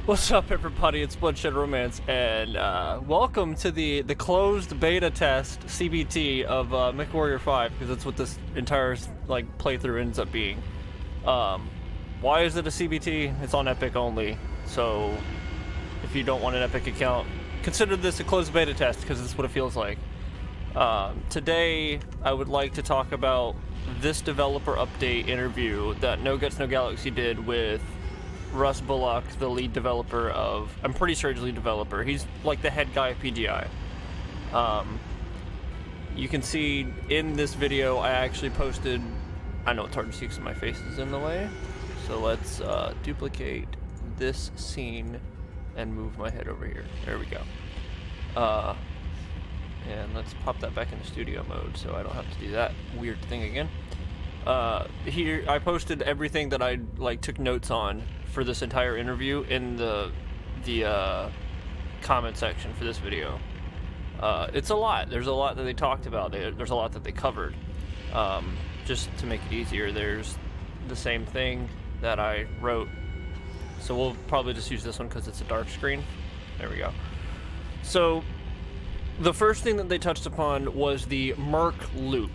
What's up, everybody? It's Bloodshed Romance, and welcome to the closed beta test CBT of Mechwarrior 5, because that's what this entire playthrough ends up being. Why is it a CBT? It's on Epic only, so if you don't want an Epic account, consider this a closed beta test, because that's what it feels like. Today, I would like to talk about this developer update interview that No Guts No Galaxy did with Russ Bullock, the lead developer of... I'm pretty sure he's lead developer. He's like the head guy at PGI. You can see in this video I actually posted... I know it's hard to see because my face is in the way. So let's duplicate this scene and move my head over here. There we go. And let's pop that back into studio mode so I don't have to do that weird thing again. Here I posted everything that I took notes on for this entire interview in the comment section for this video. It's a lot. There's a lot that they talked about. There's a lot that they covered. Just to make it easier, there's the same thing that I wrote. So we'll probably just use this one because it's a dark screen. There we go. So the first thing that they touched upon was the Merc loop,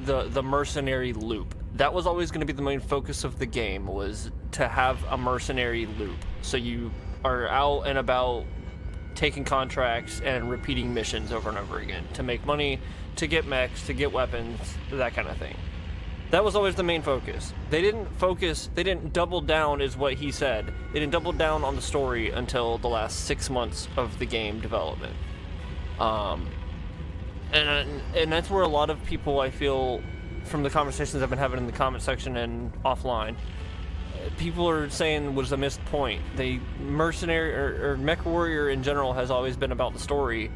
the mercenary loop. That was always going to be the main focus of the game, was to have a mercenary loop. So you are out and about taking contracts and repeating missions over and over again to make money, to get mechs, to get weapons, that kind of thing. That was always the main focus. They didn't double down, is what he said. They didn't double down on the story until the last 6 months of the game development. And that's where a lot of people, I feel, from the conversations I've been having in the comment section and offline, people are saying was a missed point. Mercenary or Mechwarrior in general has always been about the story,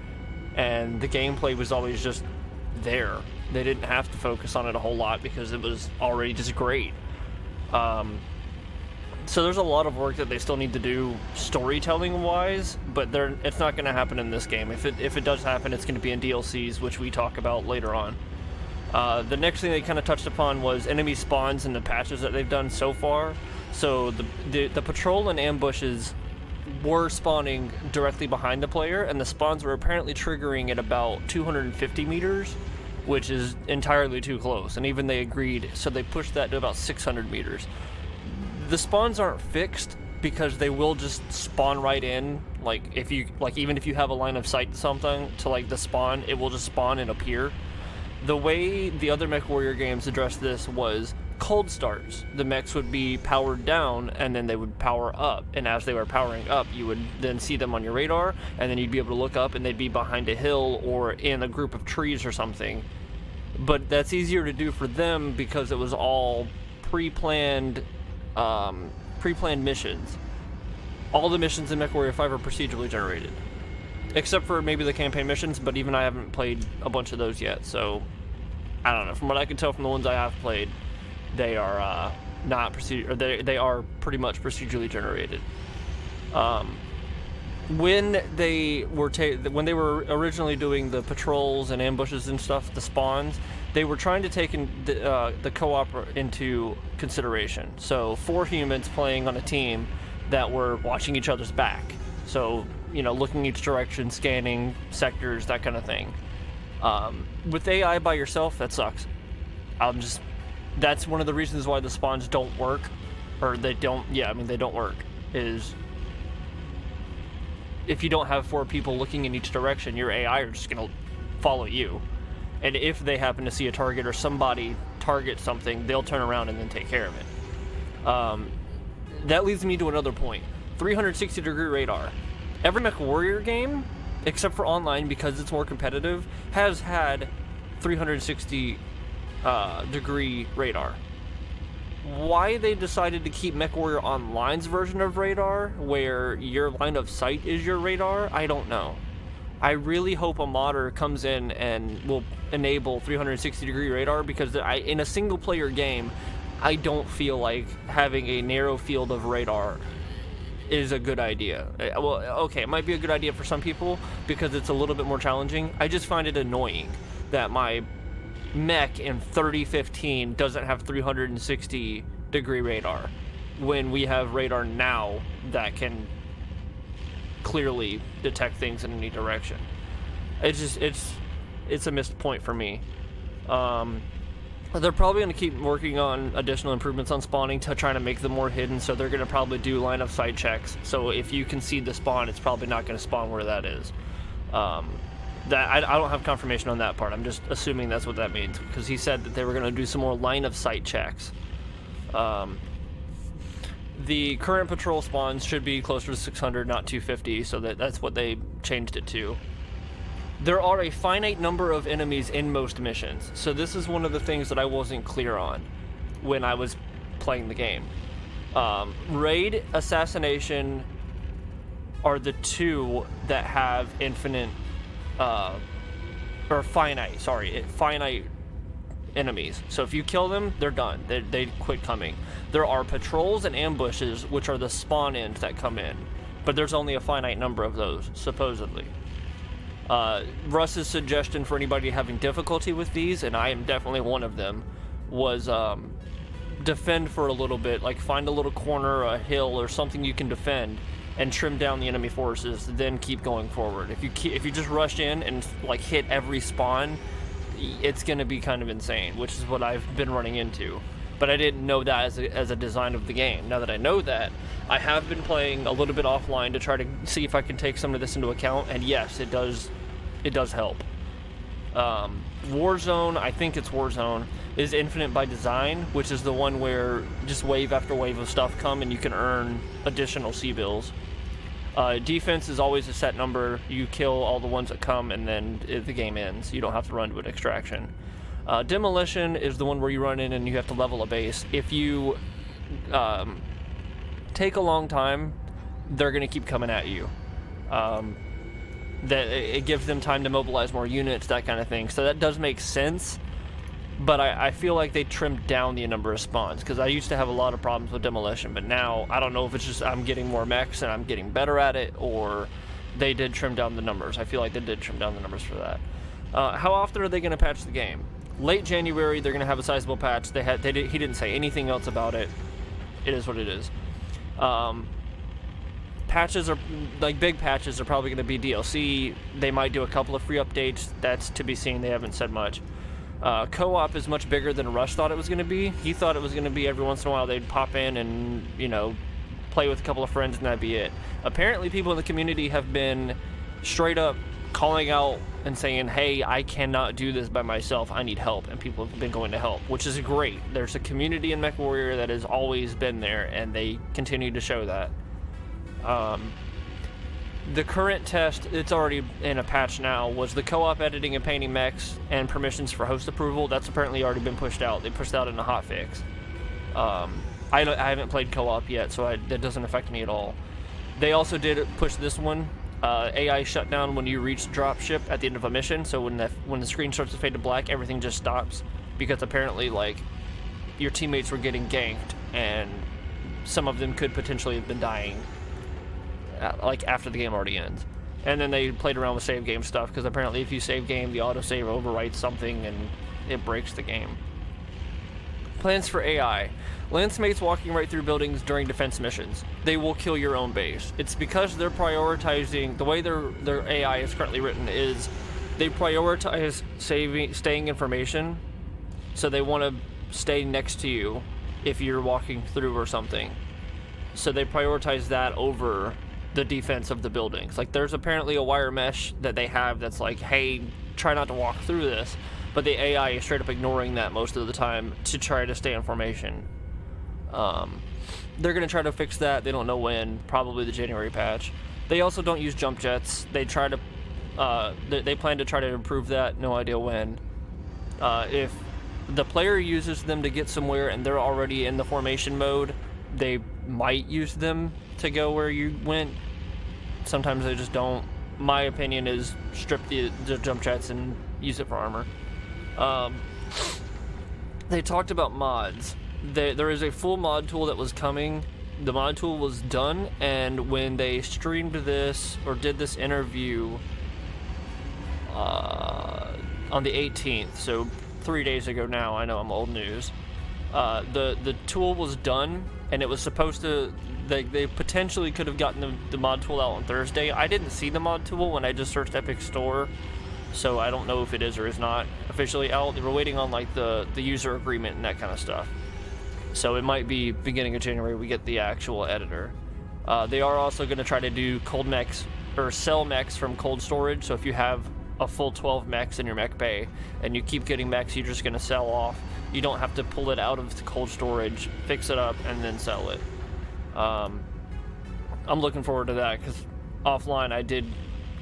and the gameplay was always just there. They didn't have to focus on it a whole lot because it was already just great. So there's a lot of work that they still need to do storytelling wise, but it's not going to happen in this game. If it does happen, it's going to be in DLCs, which we talk about later on. The next thing they kind of touched upon was enemy spawns and the patches that they've done so far. So the patrol and ambushes were spawning directly behind the player, and the spawns were apparently triggering at about 250 meters, which is entirely too close, and even they agreed, so they pushed that to about 600 meters. The spawns aren't fixed because they will just spawn right in. Even if you have a line of sight to something to the spawn, it will just spawn and appear. The way the other Mechwarrior games addressed this was cold starts. The mechs would be powered down, and then they would power up. And as they were powering up, you would then see them on your radar, and then you'd be able to look up, and they'd be behind a hill or in a group of trees or something. But that's easier to do for them because it was all pre-planned missions. All the missions in Mechwarrior 5 are procedurally generated, except for maybe the campaign missions, but even I haven't played a bunch of those yet, so I don't know. From what I can tell from the ones I have played, they are not they are pretty much procedurally generated. When they were originally doing the patrols and ambushes and stuff, the spawns, they were trying to take the co-op into consideration. So 4 humans playing on a team that were watching each other's back. So, looking each direction, scanning sectors, that kind of thing. With AI by yourself, that sucks. That's one of the reasons why the spawns don't work, or they don't work, is if you don't have 4 people looking in each direction, your AI are just going to follow you. And if they happen to see a target or somebody target something, they'll turn around and then take care of it. That leads me to another point. 360-degree radar. Every Mechwarrior game, except for online because it's more competitive, has had 360 degree radar. Why they decided to keep Mechwarrior Online's version of radar, where your line of sight is your radar, I don't know. I really hope a modder comes in and will enable 360-degree radar, because in a single-player game, I don't feel like having a narrow field of radar is a good idea. Well, okay, it might be a good idea for some people because it's a little bit more challenging. I just find it annoying that my mech in 3015 doesn't have 360 degree radar when we have radar now that can clearly detect things in any direction. It's a missed point for me. They're probably going to keep working on additional improvements on spawning to try to make them more hidden, so they're going to probably do line of sight checks. So if you can see the spawn, it's probably not going to spawn where that is. I don't have confirmation on that part. I'm just assuming that's what that means, because he said that they were going to do some more line of sight checks. The current patrol spawns should be closer to 600, not 250, so that's what they changed it to. There are a finite number of enemies in most missions, so this is one of the things that I wasn't clear on when I was playing the game. Raid, Assassination are the two that have infinite, or finite, finite enemies. So if you kill them, they're done. They quit coming. There are patrols and ambushes, which are the spawn ends that come in, but there's only a finite number of those, supposedly. Russ's suggestion for anybody having difficulty with these, and I am definitely one of them, was defend for a little bit, like find a little corner, a hill, or something you can defend, and trim down the enemy forces, then keep going forward. If you just rush in and like hit every spawn, it's going to be kind of insane, which is what I've been running into. But I didn't know that as a design of the game. Now that I know that, I have been playing a little bit offline to try to see if I can take some of this into account, and yes, it does help. Warzone, I think it's Warzone, is infinite by design, which is the one where just wave after wave of stuff come and you can earn additional C-bills. Defense is always a set number. You kill all the ones that come and then the game ends. You don't have to run to an extraction. Demolition is the one where you run in and you have to level a base. If you take a long time, they're going to keep coming at you. That it gives them time to mobilize more units, that kind of thing. So that does make sense, but I feel like they trimmed down the number of spawns, because I used to have a lot of problems with demolition, but now I don't know if it's just I'm getting more mechs and I'm getting better at it, or they did trim down the numbers. I feel like they did trim down the numbers for that. How often are they going to patch the game? Late January, they're going to have a sizable patch. He didn't say anything else about it. It is what it is. Patches are, like big patches, are probably going to be DLC. They might do a couple of free updates. That's to be seen. They haven't said much. Co-op is much bigger than Rush thought it was going to be. He thought it was going to be every once in a while they'd pop in and, play with a couple of friends and that'd be it. Apparently people in the community have been straight up calling out and saying, hey, I cannot do this by myself, I need help, and people have been going to help, which is great. There's a community in Mechwarrior that has always been there, and they continue to show that. The current test, it's already in a patch now, was the co-op editing and painting mechs and permissions for host approval. That's apparently already been pushed out. They pushed out in a hotfix. I haven't played co-op yet, so that doesn't affect me at all. They also did push this one. AI shutdown when you reach dropship at the end of a mission, so when the screen starts to fade to black, everything just stops, because apparently your teammates were getting ganked and some of them could potentially have been dying after the game already ends. And then they played around with save game stuff, because apparently if you save game, the autosave overwrites something and it breaks the game. Plans for AI. Lancemates walking right through buildings during defense missions. They will kill your own base. It's because they're prioritizing, the way their AI is currently written is they prioritize staying information, so they want to stay next to you if you're walking through or something. So they prioritize that over the defense of the buildings. Like, there's apparently a wire mesh that they have that's like, hey, try not to walk through this, but the AI is straight up ignoring that most of the time to try to stay in formation. They're going to try to fix that. They don't know when. Probably the January patch. They also don't use jump jets. They plan to try to improve that. No idea when. If the player uses them to get somewhere and they're already in the formation mode, they might use them to go where you went. Sometimes they just don't. My opinion is strip the jump jets and use it for armor. They talked about mods. There is a full mod tool that was coming. The mod tool was done, and when they streamed this or did this interview on the 18th, so 3 days ago now, I know I'm old news, the tool was done, and it was supposed to, They potentially could have gotten the mod tool out on Thursday. I didn't see the mod tool when I just searched Epic Store, so I don't know if it is or is not officially out. They were waiting on like the user agreement and that kind of stuff. So it might be beginning of January we get the actual editor. They are also going to try to do cold mechs or sell mechs from cold storage. So if you have a full 12 mechs in your mech bay and you keep getting mechs you're just going to sell off, you don't have to pull it out of the cold storage, fix it up, and then sell it. I'm looking forward to that because offline I did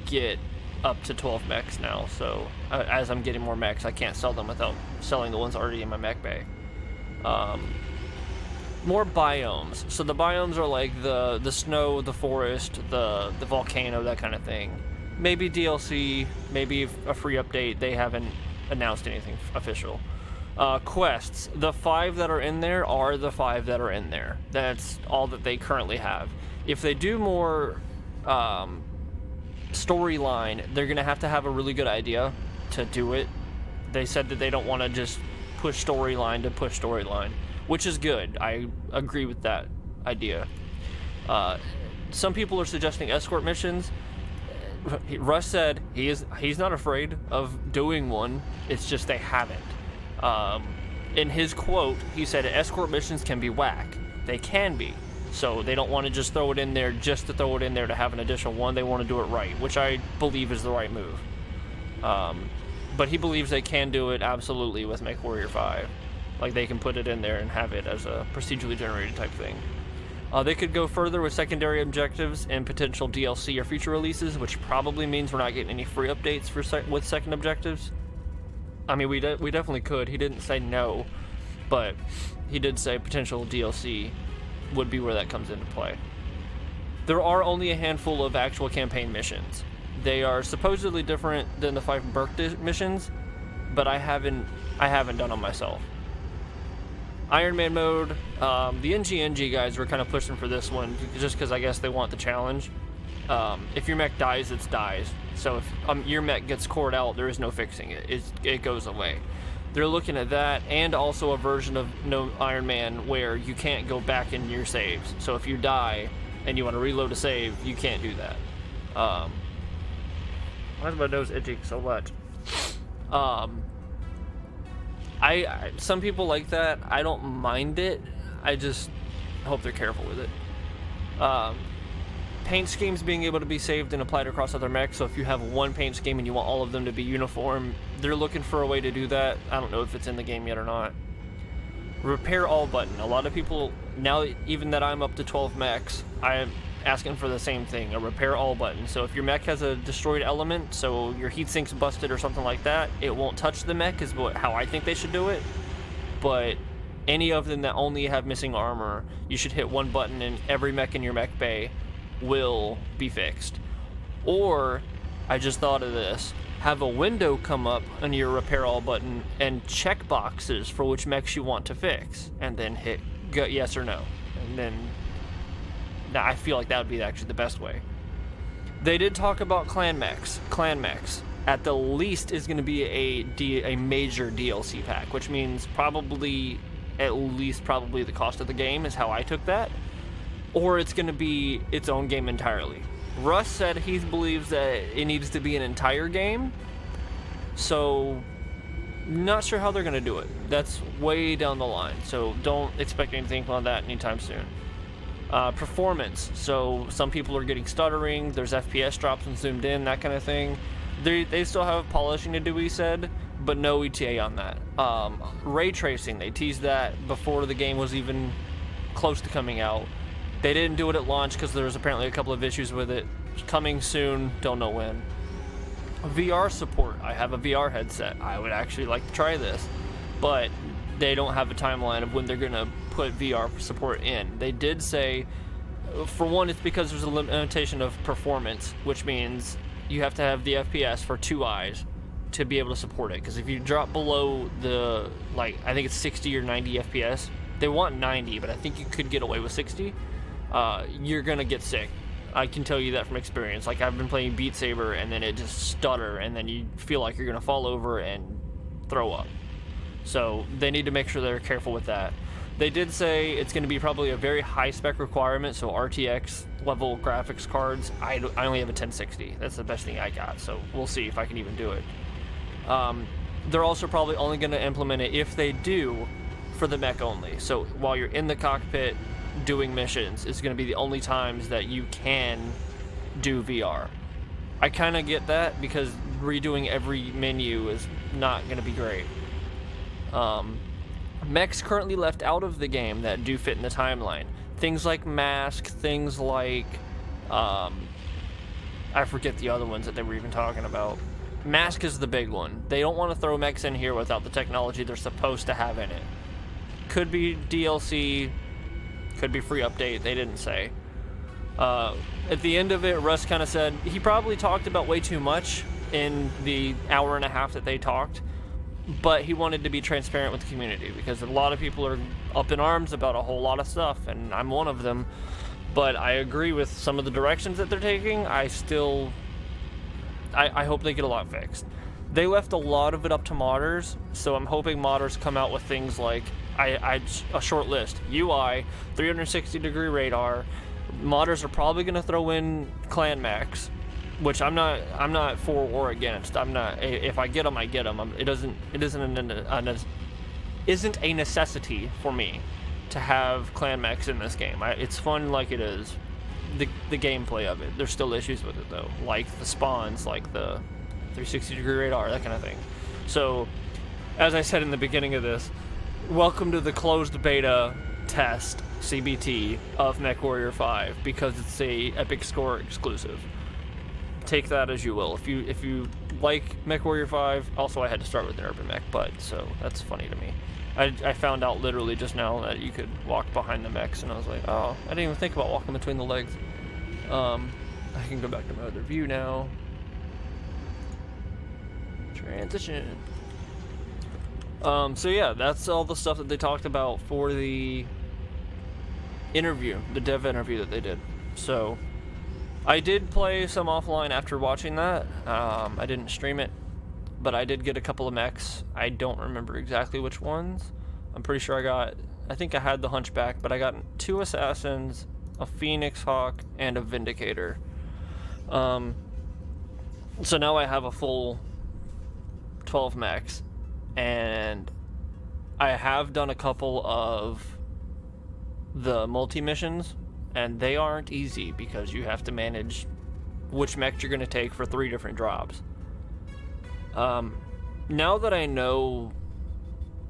get up to 12 mechs now. So as I'm getting more mechs, I can't sell them without selling the ones already in my mech bay. More biomes. So the biomes are like the snow, the forest, the volcano, that kind of thing. Maybe DLC, maybe a free update. They haven't announced anything official. Quests. The 5 that are in there are the 5 that are in there. That's all that they currently have. If they do more storyline, they're going to have a really good idea to do it. They said that they don't want to just push storyline to push storyline, which is good. I agree with that idea. Some people are suggesting escort missions. Russ said he's not afraid of doing one. It's just they haven't. In his quote, he said escort missions can be whack. They can be. So they don't want to just throw it in there just to throw it in there to have an additional one. They want to do it right, which I believe is the right move. But he believes they can do it absolutely with Mechwarrior 5. Like they can put it in there and have it as a procedurally generated type thing. They could go further with secondary objectives and potential DLC or future releases, which probably means we're not getting any free updates with second objectives. I mean, we definitely could. He didn't say no, but he did say potential DLC would be where that comes into play. There are only a handful of actual campaign missions. They are supposedly different than the 5 Burke missions, but I haven't done them myself. Ironman Mode, the NG guys were kind of pushing for this one just because I guess they want the challenge. If your mech dies, it dies. So if your mech gets cored out, there is no fixing it. It goes away. They're looking at that, and also a version of No Iron Man where you can't go back in your saves. So if you die and you want to reload a save, you can't do that. Why is my nose itching so much? Some people like that. I don't mind it. I just hope they're careful with it. Paint schemes being able to be saved and applied across other mechs. So if you have one paint scheme and you want all of them to be uniform, they're looking for a way to do that. I don't know if it's in the game yet or not. Repair all button. A lot of people, now even that I'm up to 12 mechs, I'm asking for the same thing, a repair all button. So if your mech has a destroyed element, so your heat sink's busted or something like that, it won't touch the mech is how I think they should do it. But any of them that only have missing armor, you should hit one button and every mech in your mech bay will be fixed. Or, I just thought of this, have a window come up on your repair all button and check boxes for which mechs you want to fix, and then hit yes or no. And then I feel like that would be actually the best way. They did talk about clan mechs. Clan mechs, at the least, is going to be a major DLC pack, which means probably the cost of the game is how I took that. Or it's going to be its own game entirely. Russ said he believes that it needs to be an entire game, so not sure how they're going to do it. That's way down the line, so don't expect anything on that anytime soon. Performance, so some people are getting stuttering, there's FPS drops and zoomed in, that kind of thing. They still have polishing to do, he said, but no ETA on that. Ray tracing, they teased that before the game was even close to coming out. They didn't do it at launch because there was apparently a couple of issues with it. It's coming soon, don't know when. VR support, I have a VR headset. I would actually like to try this, but they don't have a timeline of when they're going to put VR support in. They did say, for one, it's because there's a limitation of performance, which means you have to have the FPS for 2 eyes to be able to support it. Because if you drop below the, I think it's 60 or 90 FPS, they want 90, but I think you could get away with 60. You're gonna get sick. I can tell you that from experience. Like, I've been playing Beat Saber and then it just stutter and then you feel like you're gonna fall over and throw up. So they need to make sure they're careful with that. They did say it's going to be probably a very high spec requirement, so RTX level graphics cards. I only have a 1060. That's the best thing I got, so we'll see if I can even do it. They're also probably only going to implement it, if they do, for the mech only. So while you're in the cockpit doing missions, it's going to be the only times that you can do VR. I kind of get that, because redoing every menu is not going to be great. Mechs currently left out of the game that do fit in the timeline. Things like Mask, things like... I forget the other ones that they were even talking about. Mask is the big one. They don't want to throw mechs in here without the technology they're supposed to have in it. Could be DLC, could be free update, they didn't say. At the end of it, Russ kind of said he probably talked about way too much in the hour and a half that they talked, but he wanted to be transparent with the community, because a lot of people are up in arms about a whole lot of stuff, and I'm one of them. But I agree with some of the directions that they're taking. I hope they get a lot fixed. They left a lot of it up to modders, so I'm hoping modders come out with things like a short list: UI, 360-degree radar. Modders are probably going to throw in clan mechs, which I'm not for or against. If I get them, I get them. It isn't a necessity for me to have clan mechs in this game. It's fun like it is. The gameplay of it, there's still issues with it though, like the spawns, like the 360-degree radar, that kind of thing. So, as I said in the beginning of this, welcome to the closed beta test, CBT, of Mechwarrior 5, because it's a Epic Score exclusive. Take that as you will. If you like Mechwarrior 5, also I had to start with an urban mech, but so that's funny to me. I found out literally just now that you could walk behind the mechs, and I was like, oh, I didn't even think about walking between the legs. I can go back to my other view now. Transition. So yeah, that's all the stuff that they talked about for the interview, the dev interview that they did. So I did play some offline after watching that. I didn't stream it, but I did get a couple of mechs. I don't remember exactly which ones. I'm pretty sure I think I had the Hunchback, but I got 2 Assassins, a Phoenix Hawk, and a Vindicator. So now I have a full 12 mechs, and I have done a couple of the multi-missions, and they aren't easy, because you have to manage which mech you're going to take for 3 different drops. Now that I know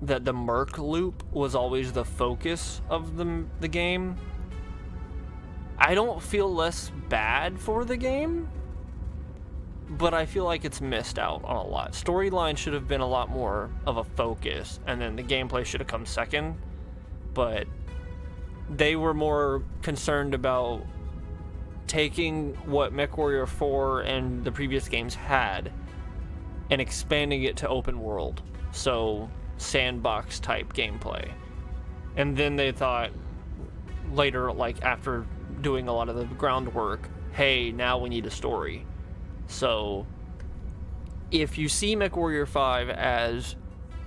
that the Merc loop was always the focus of the game, I don't feel less bad for the game, but I feel like it's missed out on a lot. Storyline should have been a lot more of a focus, and then the gameplay should have come second, but they were more concerned about taking what Mechwarrior 4 and the previous games had and expanding it to open world, so sandbox type gameplay. And then they thought later, like after doing a lot of the groundwork, hey, now we need a story. So if you see Mechwarrior 5 as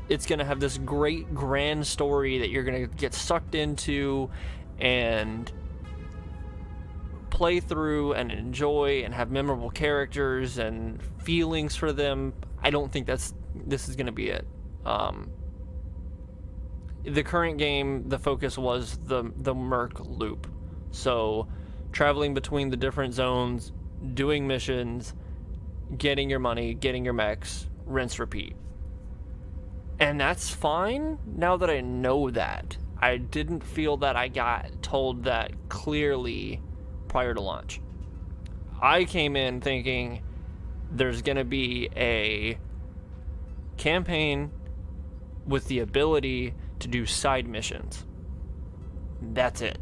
it's going to have this great grand story that you're going to get sucked into and play through and enjoy and have memorable characters and feelings for them, I don't think this is going to be it. The current game, the focus was the Merc loop. So traveling between the different zones, doing missions, getting your money, getting your mechs, rinse, repeat. And that's fine now that I know that. I didn't feel that I got told that clearly prior to launch. I came in thinking there's going to be a campaign with the ability to do side missions. That's it.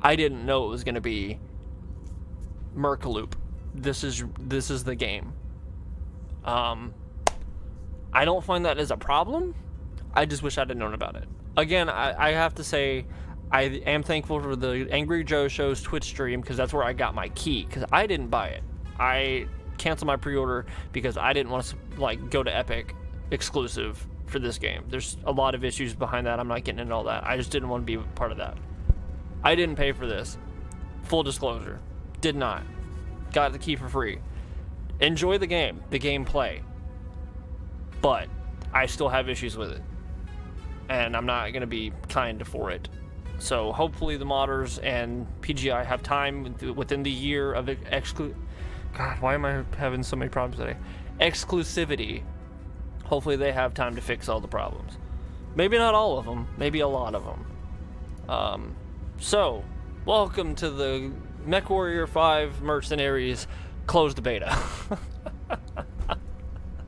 I didn't know it was going to be Merc loop. This is the game. I don't find that as a problem. I just wish I'd have known about it. Again, I have to say, I am thankful for the Angry Joe Show's Twitch stream, because that's where I got my key, because I didn't buy it. I canceled my pre-order because I didn't want to go to Epic exclusive for this game. There's a lot of issues behind that. I'm not getting into all that. I just didn't want to be a part of that. I didn't pay for this. Full disclosure. Did not. Got the key for free. Enjoy the game, the gameplay. But I still have issues with it. And I'm not going to be kind for it. So hopefully the modders and PGI have time within the year of God, why am I having so many problems today? Exclusivity. Hopefully they have time to fix all the problems. Maybe not all of them. Maybe a lot of them. So, welcome to the Mechwarrior 5 Mercenaries closed beta.